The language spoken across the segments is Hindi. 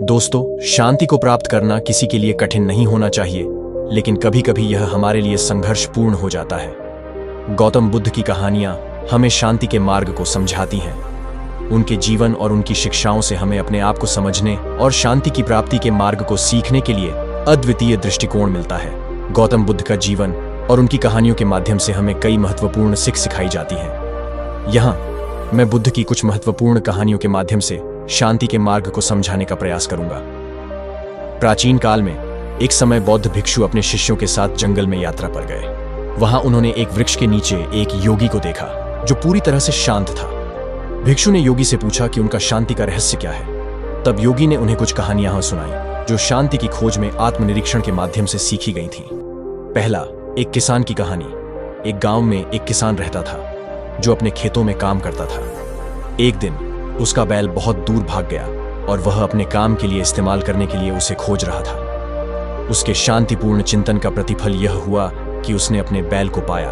दोस्तों, शांति को प्राप्त करना किसी के लिए कठिन नहीं होना चाहिए, लेकिन कभी कभी यह हमारे लिए संघर्षपूर्ण हो जाता है। गौतम बुद्ध की कहानियां हमें शांति के मार्ग को समझाती हैं। उनके जीवन और उनकी शिक्षाओं से हमें अपने आप को समझने और शांति की प्राप्ति के मार्ग को सीखने के लिए अद्वितीय दृष्टिकोण मिलता है। गौतम बुद्ध का जीवन और उनकी कहानियों के माध्यम से हमें कई महत्वपूर्ण सीख सिखाई जाती हैं। यहाँ मैं बुद्ध की कुछ महत्वपूर्ण कहानियों के माध्यम से शांति के मार्ग को समझाने का प्रयास करूंगा। प्राचीन काल में एक समय बौद्ध भिक्षु अपने शिष्यों के साथ जंगल में यात्रा पर गए। वहां उन्होंने एक वृक्ष के नीचे एक योगी को देखा जो पूरी तरह से शांत था। भिक्षु ने योगी से पूछा कि उनका शांति का रहस्य क्या है। तब योगी ने उन्हें कुछ कहानियां सुनाई जो शांति की खोज में आत्मनिरीक्षण के माध्यम से सीखी गई थीं। पहला, एक किसान की कहानी। एक गांव में एक किसान रहता था जो अपने खेतों में काम करता था। एक दिन उसका बैल बहुत दूर भाग गया और वह अपने काम के लिए इस्तेमाल करने के लिए उसे खोज रहा था। उसके शांतिपूर्ण चिंतन का प्रतिफल यह हुआ कि उसने अपने बैल को पाया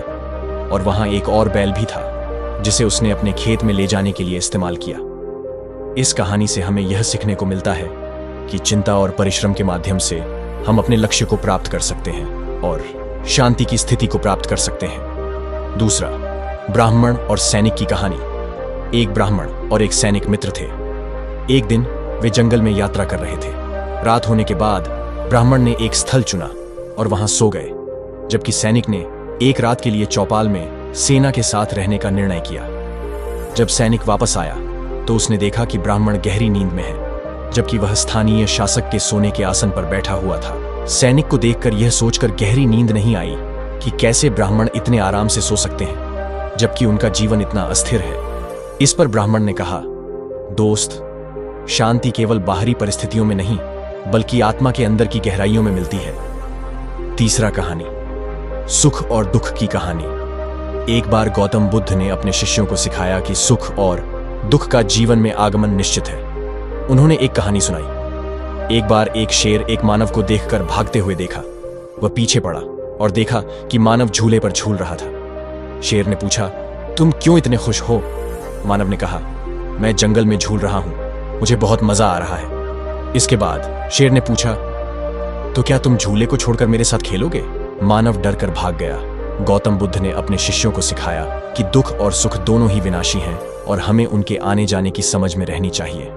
और वहां एक और बैल भी था जिसे उसने अपने खेत में ले जाने के लिए इस्तेमाल किया। इस कहानी से हमें यह सीखने को मिलता है कि चिंता और परिश्रम के माध्यम से हम अपने लक्ष्य को प्राप्त कर सकते हैं और शांति की स्थिति को प्राप्त कर सकते हैं। दूसरा, ब्राह्मण और सैनिक की कहानी। एक ब्राह्मण और एक सैनिक मित्र थे। एक दिन वे जंगल में यात्रा कर रहे थे। रात होने के बाद ब्राह्मण ने एक स्थल चुना और वहां सो गए, जबकि सैनिक ने एक रात के लिए चौपाल में सेना के साथ रहने का निर्णय किया। जब सैनिक वापस आया तो उसने देखा कि ब्राह्मण गहरी नींद में है, जबकि वह स्थानीय शासक के सोने के आसन पर बैठा हुआ था। सैनिक को देखकर यह सोचकर गहरी नींद नहीं आई कि कैसे ब्राह्मण इतने आराम से सो सकते हैं जबकि उनका जीवन इतना अस्थिर है। इस पर ब्राह्मण ने कहा, दोस्त, शांति केवल बाहरी परिस्थितियों में नहीं बल्कि आत्मा के अंदर की गहराइयों में मिलती है। तीसरा कहानी, सुख और दुख की कहानी। एक बार गौतम बुद्ध ने अपने शिष्यों को सिखाया कि सुख और दुख का जीवन में आगमन निश्चित है। उन्होंने एक कहानी सुनाई। एक बार एक शेर एक मानव को देखकर भागते हुए देखा। वह पीछे पड़ा और देखा कि मानव झूले पर झूल रहा था। शेर ने पूछा, तुम क्यों इतने खुश हो? मानव ने कहा, मैं जंगल में झूल रहा हूं, मुझे बहुत मजा आ रहा है। इसके बाद शेर ने पूछा, तो क्या तुम झूले को छोड़कर मेरे साथ खेलोगे? मानव डरकर भाग गया। गौतम बुद्ध ने अपने शिष्यों को सिखाया कि दुख और सुख दोनों ही विनाशी हैं और हमें उनके आने जाने की समझ में रहनी चाहिए।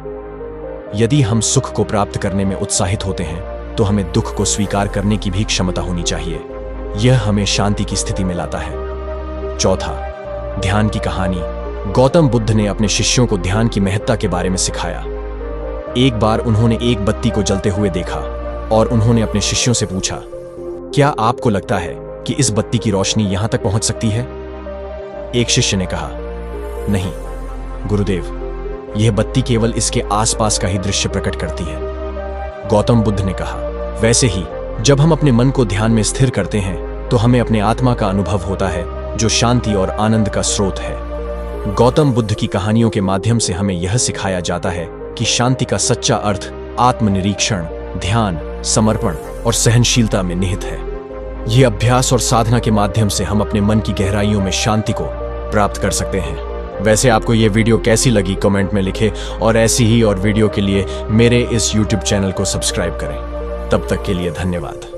यदि हम सुख को प्राप्त करने में उत्साहित होते हैं तो हमें दुख को स्वीकार करने की भी क्षमता होनी चाहिए। यह हमें शांति की स्थिति में लाता है। चौथा, ध्यान की कहानी। गौतम बुद्ध ने अपने शिष्यों को ध्यान की महत्ता के बारे में सिखाया। एक बार उन्होंने एक बत्ती को जलते हुए देखा और उन्होंने अपने शिष्यों से पूछा, क्या आपको लगता है कि इस बत्ती की रोशनी यहां तक पहुंच सकती है? एक शिष्य ने कहा, नहीं गुरुदेव, यह बत्ती केवल इसके आसपास का ही दृश्य प्रकट करती है। गौतम बुद्ध ने कहा, वैसे ही जब हम अपने मन को ध्यान में स्थिर करते हैं तो हमें अपने आत्मा का अनुभव होता है जो शांति और आनंद का स्रोत है। गौतम बुद्ध की कहानियों के माध्यम से हमें यह सिखाया जाता है कि शांति का सच्चा अर्थ आत्मनिरीक्षण, ध्यान, समर्पण और सहनशीलता में निहित है। यह अभ्यास और साधना के माध्यम से हम अपने मन की गहराइयों में शांति को प्राप्त कर सकते हैं। वैसे आपको यह वीडियो कैसी लगी कमेंट में लिखें और ऐसी ही और वीडियो के लिए मेरे इस YouTube चैनल को सब्सक्राइब करें। तब तक के लिए धन्यवाद।